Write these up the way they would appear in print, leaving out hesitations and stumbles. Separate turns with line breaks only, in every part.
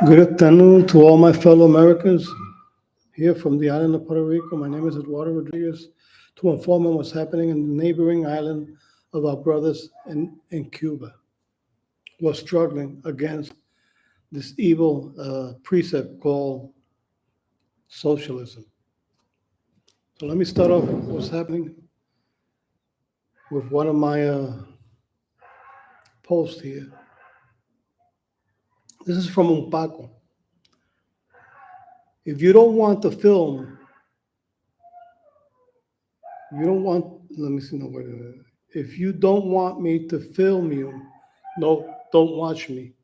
Good afternoon to all my fellow Americans here from the island of Puerto Rico. My name is Eduardo Rodriguez to inform on what's happening in the neighboring island of our brothers in Cuba who are struggling against this evil precept called socialism. So let me start off with what's happening with one of my posts here. This is from Paco. If you don't want to film, you don't want, let me see, no, wait a minute. If you don't want me to film you, no, don't watch me.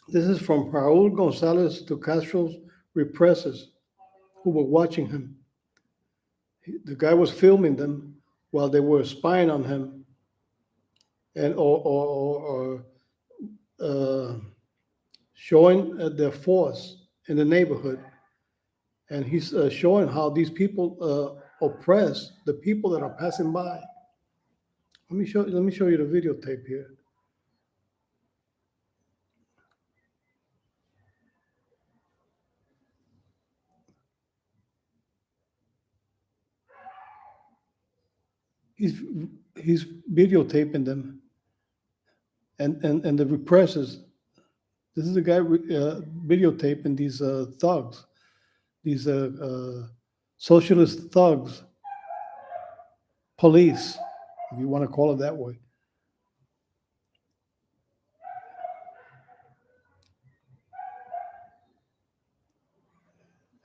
This is from Raul Gonzalez to Castro's repressors who were watching him. The guy was filming them while they were spying on him and or showing their force in the neighborhood. And he's showing how these people oppress the people that are passing by. Let me show you the videotape here. He's videotaping them, and the repressors. This is the guy videotaping these thugs, these socialist thugs, police, if you want to call it that way.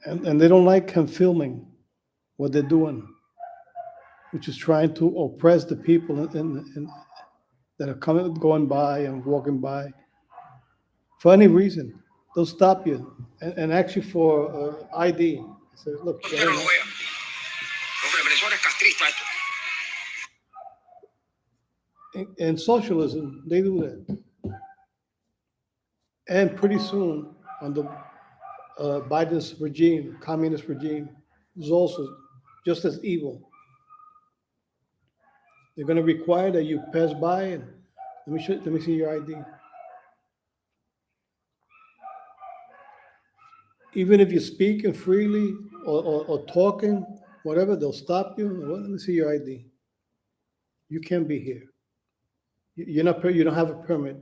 And they don't like him filming what they're doing, which is trying to oppress the people that are going by and walking by for any reason. They'll stop you and ask you for ID. Say, look, in socialism, they do that. And pretty soon, under Biden's regime, communist regime, is also just as evil. They're going to require that you pass by and let me see your ID. Even if you're speaking freely or talking, whatever, they'll stop you. Well, let me see your ID. You can't be here. You don't have a permit.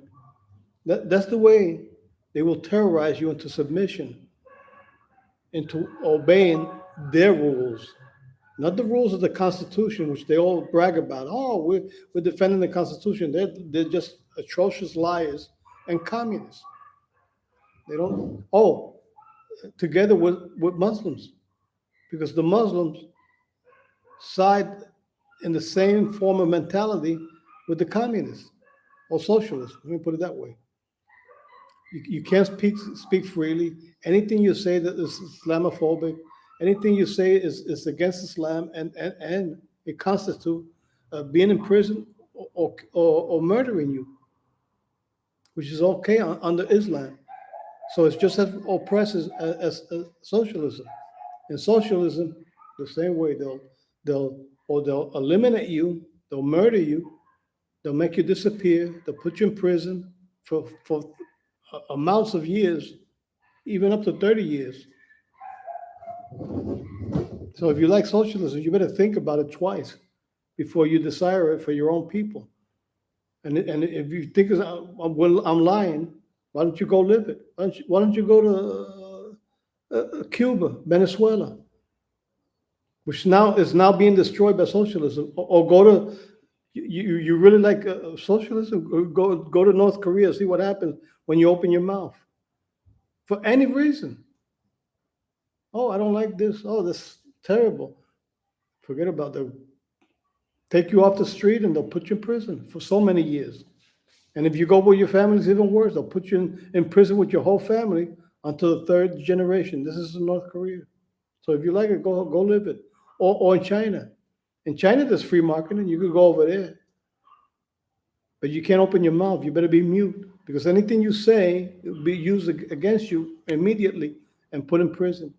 That's the way they will terrorize you into submission, into obeying their rules, not the rules of the Constitution, which they all brag about. Oh, we're defending the Constitution. They're just atrocious liars and communists. They don't. Oh, together with Muslims, because the Muslims side in the same form of mentality with the communists or socialists. Let me put it that way. You can't speak freely. Anything you say that is Islamophobic, anything you say is against Islam, and it constitutes being in prison or murdering you, which is okay under Islam. So it's just as oppressive as socialism. In socialism, the same way they'll eliminate you, they'll murder you, they'll make you disappear, they'll put you in prison for amounts of years, even up to 30 years. So if you like socialism, you better think about it twice before you desire it for your own people. And if you think I'm lying, why don't you go live it? Why don't you go to Cuba, Venezuela, which now is being destroyed by socialism, or go to you really like socialism? Go to North Korea, see what happens when you open your mouth for any reason. Oh, I don't like this. Oh, this is terrible. Forget about it. Take you off the street and they'll put you in prison for so many years. And if you go with your family, it's even worse. They'll put you in prison with your whole family until the third generation. This is in North Korea. So if you like it, go live it. Or in China. In China, there's free marketing. You could go over there. But you can't open your mouth. You better be mute, because anything you say will be used against you immediately and put in prison.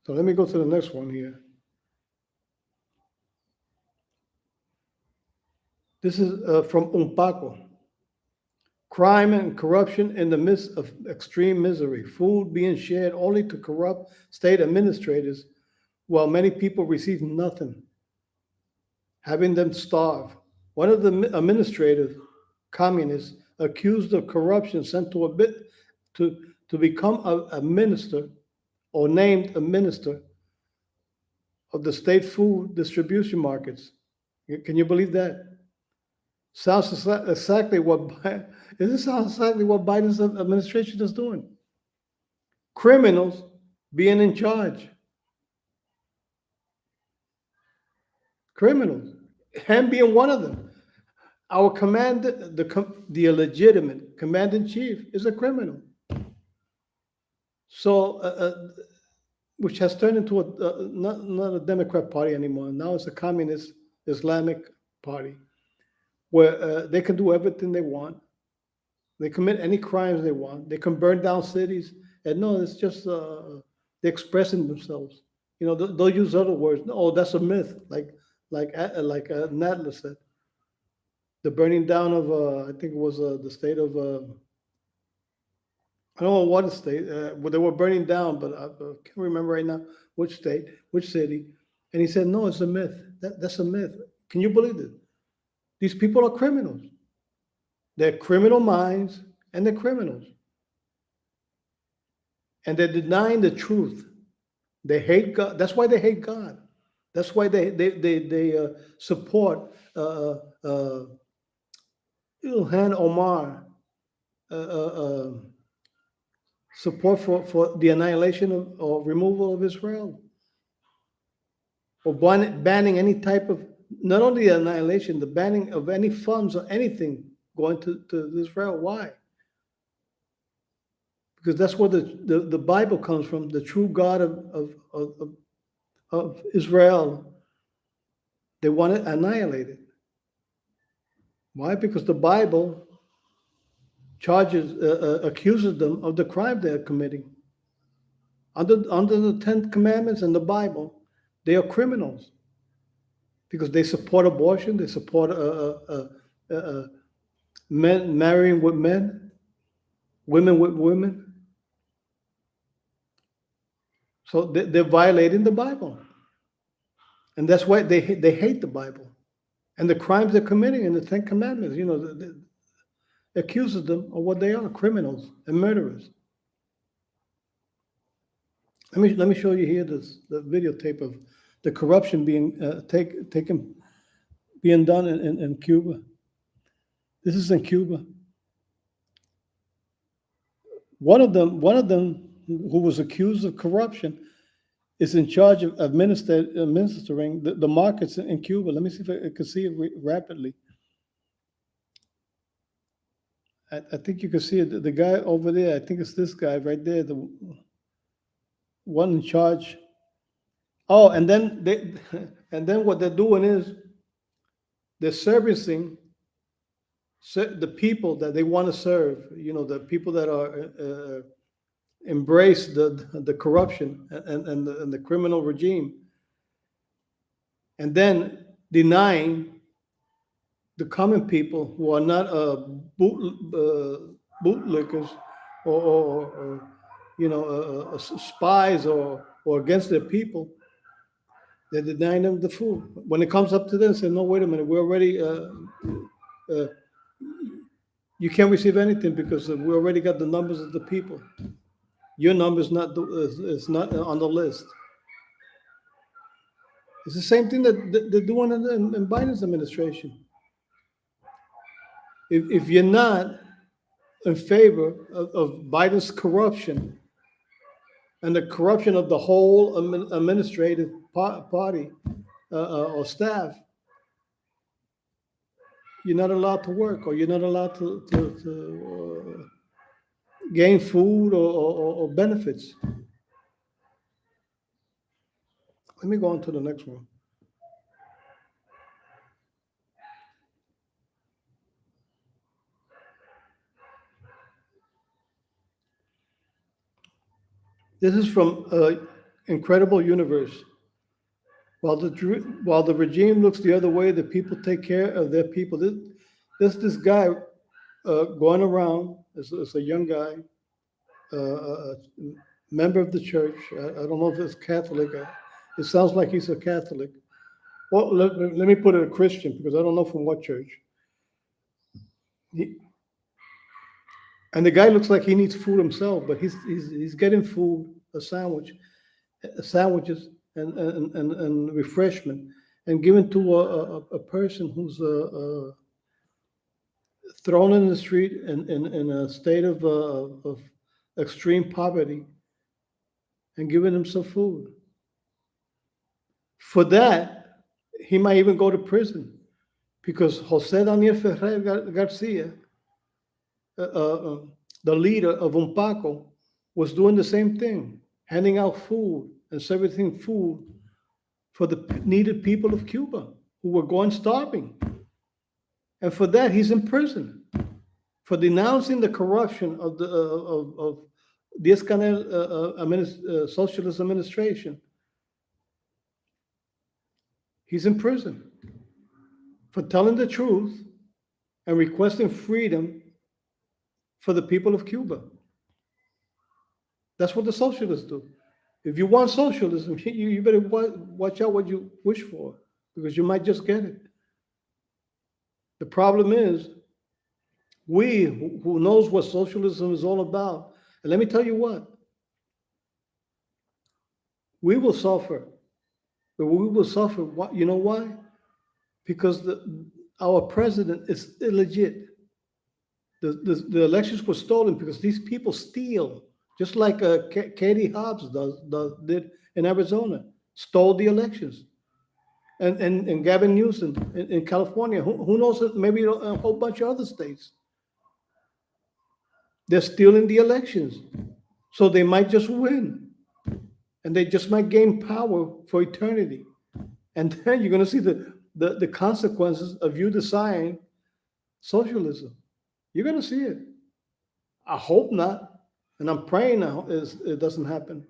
So let me go to the next one here. This is from Umpaco. Crime and corruption in the midst of extreme misery. Food being shared only to corrupt state administrators, while many people receive nothing, having them starve. One of the administrators, communists, accused of corruption, sent to a bit to become a minister or named a minister of the state food distribution markets. Can you believe that? Sounds exactly what this sounds exactly what Biden's administration is doing. Criminals being in charge. Criminals, him being one of them. Our commander, the illegitimate commander in chief, is a criminal. So, which has turned into not a Democrat party anymore. Now it's a communist Islamic party where they can do everything they want. They commit any crimes they want. They can burn down cities. And no, it's just they're expressing themselves. You know, they'll use other words. Oh, that's a myth, like Nadler said. The burning down of, I think it was the state of, I don't know what state, they were burning down, but I can't remember right now which state, which city. And he said, no, it's a myth. That's a myth. Can you believe it? These people are criminals. They're criminal minds and they're criminals. And they're denying the truth. They hate God. That's why they hate God. That's why they support Ilhan Omar, uh, uh, support for the annihilation or removal of Israel, or banning any type of, not only the annihilation, the banning of any funds or anything going to Israel. Why? Because that's where the Bible comes from, the true God of Israel. They want it annihilated. Why? Because the Bible accuses them of the crime they're committing. Under the Tenth Commandments and the Bible, they are criminals because they support abortion, they support men marrying with men, women with women. So they're violating the Bible. And that's why they hate the Bible. And the crimes they're committing in the Ten Commandments, you know, accuses them of what they are, criminals and murderers. Let me show you here the videotape of the corruption being being done in Cuba. This is in Cuba. One of them who was accused of corruption is in charge of administering the markets in Cuba. Let me see if I can see it rapidly. I think you can see it. The guy over there, I think it's this guy right there, the one in charge. Oh, and then and then what they're doing is they're servicing the people that they want to serve. You know, the people that are embrace the corruption and the criminal regime, and then denying the common people who are not bootlickers or you know spies or against their people. They're denying them the food. When it comes up to them, say, no, wait a minute, we're already you can't receive anything because we already got the numbers of the people. Your number is not on the list. It's the same thing that they're doing in Biden's administration. If you're not in favor of Biden's corruption and the corruption of the whole administrative party or staff, you're not allowed to work, or you're not allowed to gain food or benefits. Let me go on to the next one. This is from Incredible Universe. While the regime looks the other way, the people take care of their people. This guy going around as a young guy, a member of the church. I don't know if it's Catholic. It sounds like he's a Catholic. Well, let me put it a Christian because I don't know from what church. He, and the guy looks like he needs food himself, but he's getting food, sandwiches and refreshment, and given to a person who's thrown in the street in a state of extreme poverty, and giving him some food. For that, he might even go to prison because Jose Daniel Ferrer Garcia, uh, uh, the leader of Umpaco, was doing the same thing, handing out food and serving food for the needed people of Cuba who were going starving. And for that, he's in prison for denouncing the corruption of the Diaz-Canel socialist administration. He's in prison for telling the truth and requesting freedom for the people of Cuba. That's what the socialists do. If you want socialism, you better watch out what you wish for, because you might just get it. The problem is, we who knows what socialism is all about, and let me tell you what, we will suffer. But we will suffer. You know why? Because our president is illegit. The elections were stolen because these people steal, just like Katie Hobbs did in Arizona, stole the elections. And Gavin Newsom in California, who knows, maybe a whole bunch of other states. They're stealing the elections. So they might just win. And they just might gain power for eternity. And then you're going to see the consequences of you deciding socialism. You're going to see it. I hope not. And I'm praying it doesn't happen.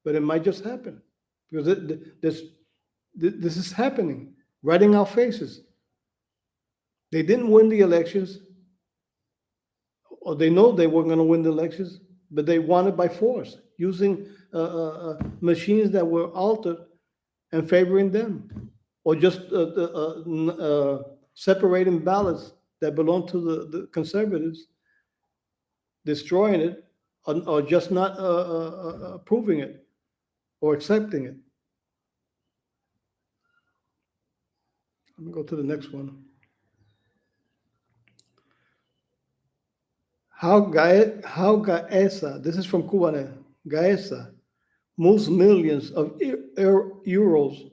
But it might just happen. Because this is happening right in our faces. They didn't win the elections, or they know they weren't going to win the elections, but they won it by force, using machines that were altered and favoring them, or just separating ballots that belong to the conservatives, destroying it, or just not approving it or accepting it. Let me go to the next one. How GAESA, this is from Cuba, GAESA, moves millions of euros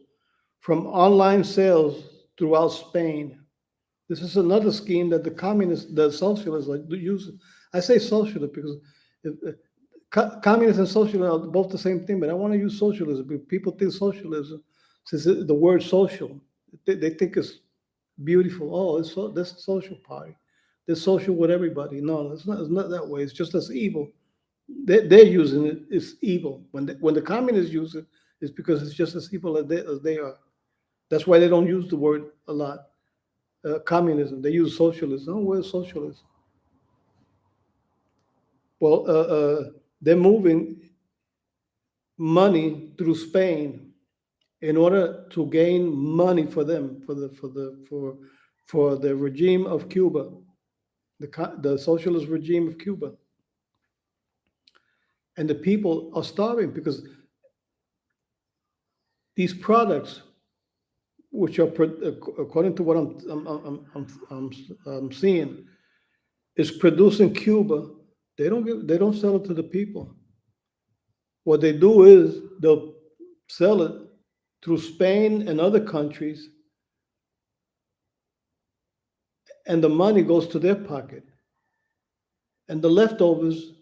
from online sales throughout Spain. This is another scheme that the socialists are using. I say socialist because communism and socialism are both the same thing, but I want to use socialism because people think socialism, since the word social, they think it's beautiful. Oh, that's a social party. They're social with everybody. No, it's not that way. It's just as evil. They're using it. It's evil. When the communists use it, it's because it's just as evil as they are. That's why they don't use the word a lot. Communism. They use socialism. Oh, we're socialists. Well, they're moving money through Spain in order to gain money for them for the regime of Cuba, the socialist regime of Cuba. And the people are starving because these products, which are according to what I'm seeing, is produced in Cuba. They don't sell it to the people. What they do is they'll sell it through Spain and other countries, and the money goes to their pocket. And the leftovers,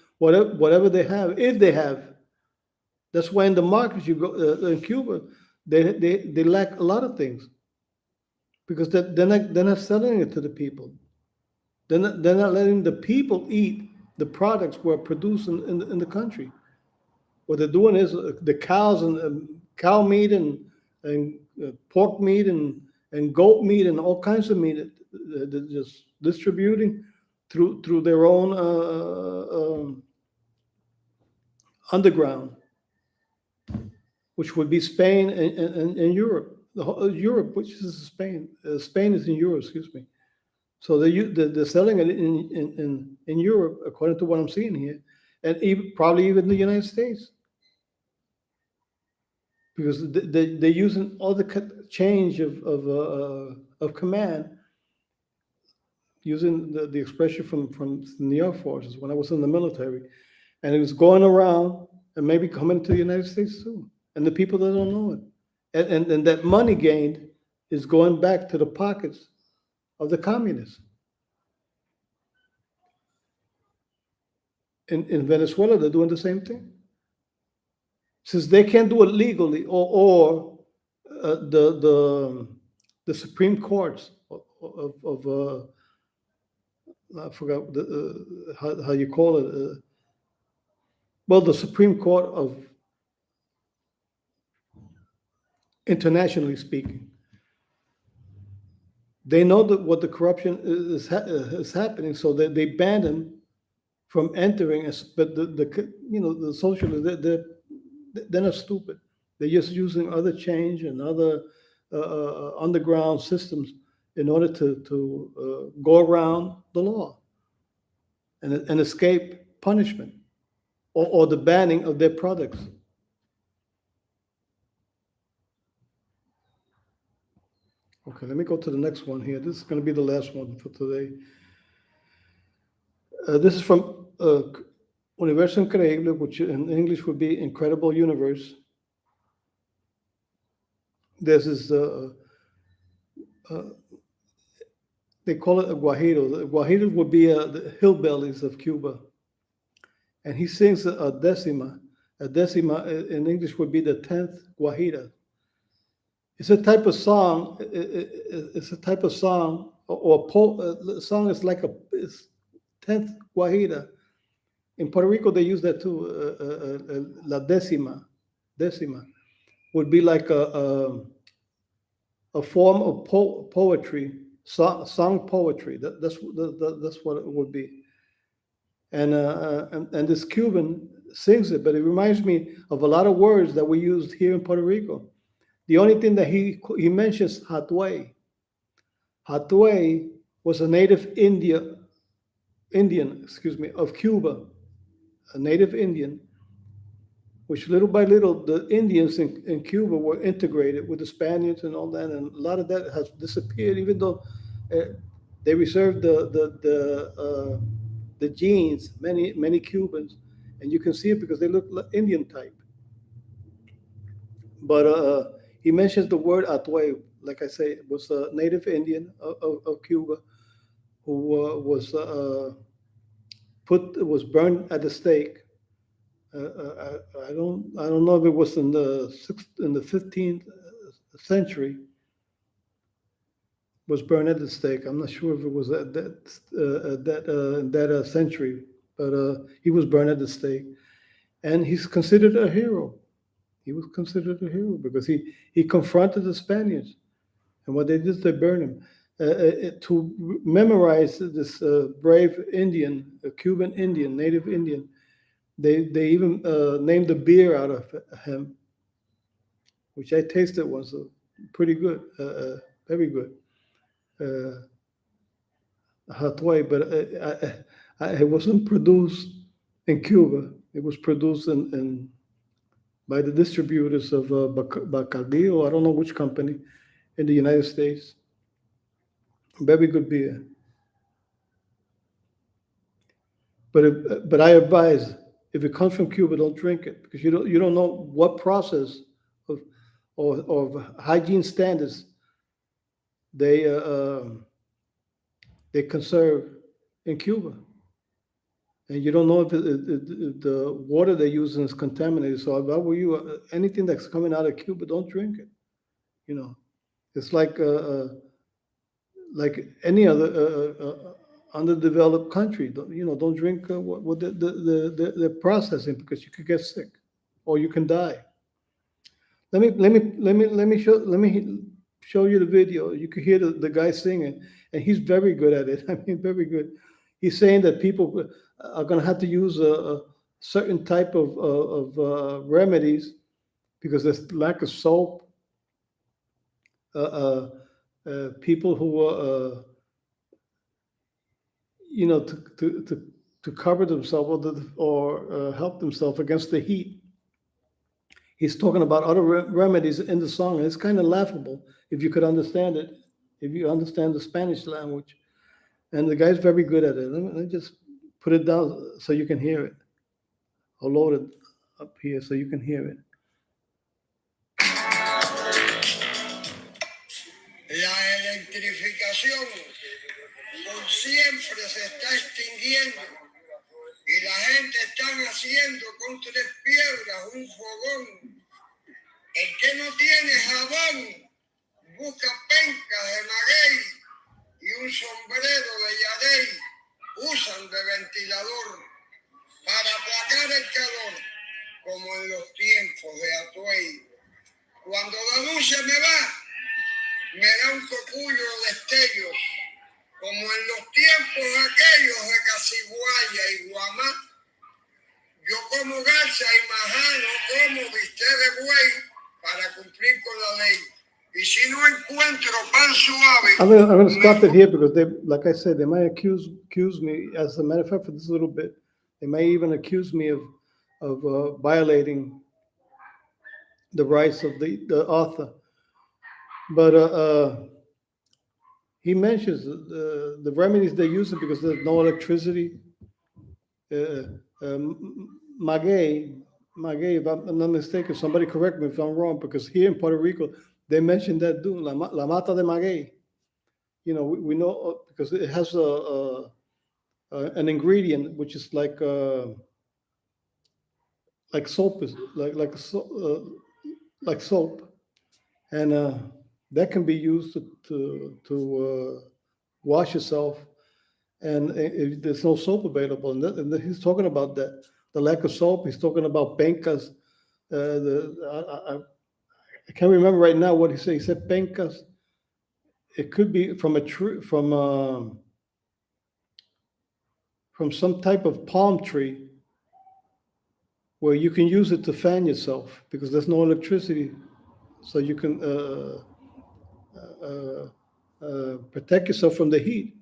whatever they have, if they have, that's why in the markets you go in Cuba, they lack a lot of things because they're not selling it to the people. They're not letting the people eat the products were produced in the country. What they're doing is the cows and cow meat and pork meat and goat meat and all kinds of meat that they're just distributing through their own underground, which would be Spain and Europe. Europe, which is Spain. Spain is in Europe, excuse me. So they're selling it in Europe, according to what I'm seeing here, and even, probably even the United States, because they're using all the change of command, using the expression from the Air Forces when I was in the military, and it was going around and maybe coming to the United States too, and the people that don't know it, and that money gained is going back to the pockets of the communists. In Venezuela, they're doing the same thing. Since they can't do it legally, or the Supreme Courts of I forgot how you call it. Well, the Supreme Court of, internationally speaking, they know that what the corruption is happening, so they ban them from entering. But the socialists, they're not stupid. They're just using other change and other underground systems in order to go around the law and escape punishment or the banning of their products. Okay, let me go to the next one here. This is going to be the last one for today. This is from Universo Increíble, which in English would be Incredible Universe. This is they call it a Guajiro. The Guajiro would be the hillbillies of Cuba. And he sings a decima. A decima in English would be the 10th Guajira. It's a type of song. It's a type of song, or song is like it's 10th Guajira. In Puerto Rico, they use that too. La decima. Decima would be like a form of poetry, song poetry. That's what it would be. And this Cuban sings it, but it reminds me of a lot of words that we used here in Puerto Rico. The only thing that he mentions Hatuey. Hatuey was a native Indian, of Cuba, a native Indian, which little by little the Indians in Cuba were integrated with the Spaniards and all that, and a lot of that has disappeared, even though they reserved the genes, many Cubans, and you can see it because they look like Indian type. But he mentions the word Atue, like I say, was a native Indian of Cuba who was burned at the stake. I don't know if it was in the 15th century. Was burned at the stake. I'm not sure if it was at that century, but he was burned at the stake, and he's considered a hero. He was considered a hero because he confronted the Spaniards, and what they did, they burned him. To memorize this brave Indian, a Cuban Indian, native Indian, they even named the beer out of him, which I tasted once, so pretty good, very good. Hatuey, but it wasn't produced in Cuba. It was produced by the distributors of Bacardillo, I don't know which company, in the United States. Very good beer. But I advise, if it comes from Cuba, don't drink it, because you don't know what process of hygiene standards they conserve in Cuba, and you don't know if the water they're using is contaminated. So if I were you, anything that's coming out of Cuba, don't drink it. It's like any other underdeveloped country. Don't drink what the processing, because you could get sick or you can die. let me show you the video. You can hear the guy singing, and he's very good at it. I mean, very good. He's saying that people are going to have to use a certain type of remedies because there's lack of soap. Uh, uh, People who are, to cover themselves or help themselves against the heat. He's talking about other remedies in the song, and it's kind of laughable if you could understand it, if you understand the Spanish language. And the guy's very good at it. Let me just put it down so you can hear it. I'll load it up here so you can hear it.
La electrificación por siempre se está extinguiendo y la gente está haciendo con 3 piedras un fogón. El que no tiene jabón busca pencas de maguey y un sombrero de yarey. Usan de ventilador para aplacar el calor, como en los tiempos de Atuey. Cuando la luz se me va, me da un copullo de destellos, como en los tiempos aquellos de Casiguaya y Guamá. Yo como garza y majá, no como bistec de buey para cumplir con la ley. Y si no encuentro pan suave...
I'm gonna stop it here because they, like I said, they might accuse me. As a matter of fact, for this little bit, they may even accuse me of violating the rights of the author. But he mentions the remedies they're using because there's no electricity. Maguey, if I'm not mistaken, somebody correct me if I'm wrong, because here in Puerto Rico, they mentioned that too, la mata de maguey. You know, we know because it has an ingredient which is like soap, is like soap, and that can be used to wash yourself. And if there's no soap available, and he's talking about that, the lack of soap. He's talking about pencas. I can't remember right now what he said. He said pencas. It could be from a tree, from some type of palm tree, where you can use it to fan yourself because there's no electricity, so you can protect yourself from the heat.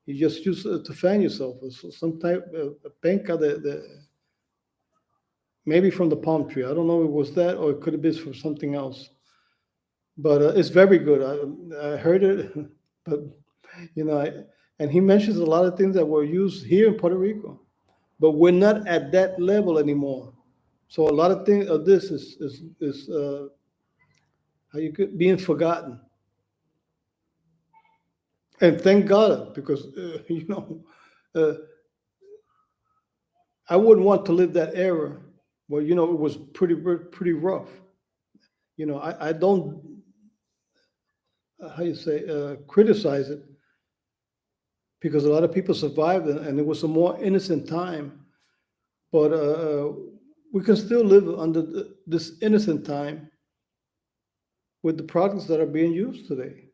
You just use it to fan yourself. So some type of penca, maybe from the palm tree. I don't know if it was that or it could have been from something else. But it's very good. I heard it, but and he mentions a lot of things that were used here in Puerto Rico, but we're not at that level anymore. So a lot of things of this is how you could being forgotten. And thank God, because uh, I wouldn't want to live that era where it was pretty rough. I don't how you say criticize it because a lot of people survived and it was a more innocent time. But we can still live under this innocent time with the products that are being used today,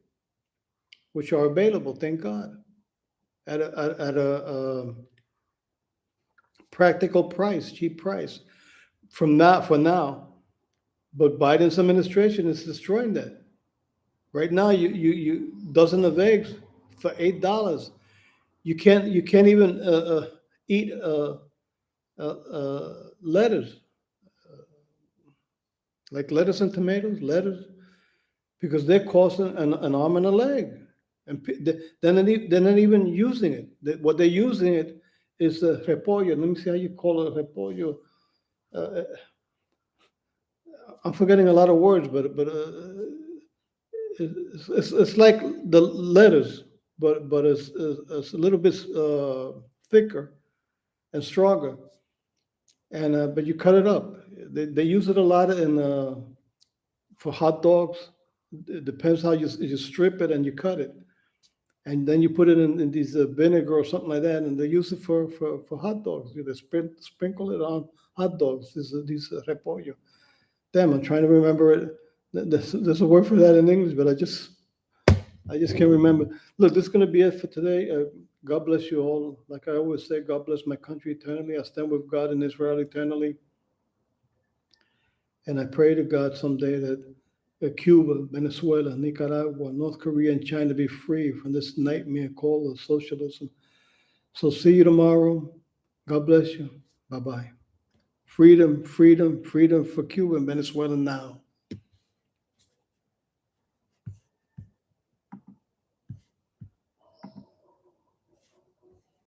which are available, thank God, at a practical price, cheap price for now. But Biden's administration is destroying that. Right now, you dozen of eggs for $8. You can't even eat lettuce, like lettuce and tomatoes, lettuce, because they're costing an arm and a leg, and they're not even using it. What they're using it is repollo. Let me see how you call it, repollo. Uh, I'm forgetting a lot of words, but it's like the lettuce, but it's a little bit thicker and stronger. And but you cut it up. They use it a lot for hot dogs. It depends how you strip it and you cut it, and then you put it in these vinegar or something like that, and they use it for hot dogs. They sprinkle it on hot dogs. These repollo. Damn, I'm trying to remember it. There's a word for that in English, but I just can't remember. Look, this is going to be it for today. God bless you all. Like I always say, God bless my country eternally. I stand with God in Israel eternally. And I pray to God someday that Cuba, Venezuela, Nicaragua, North Korea, and China be free from this nightmare called socialism. So see you tomorrow. God bless you. Bye-bye. Freedom, freedom, freedom for Cuba and Venezuela now.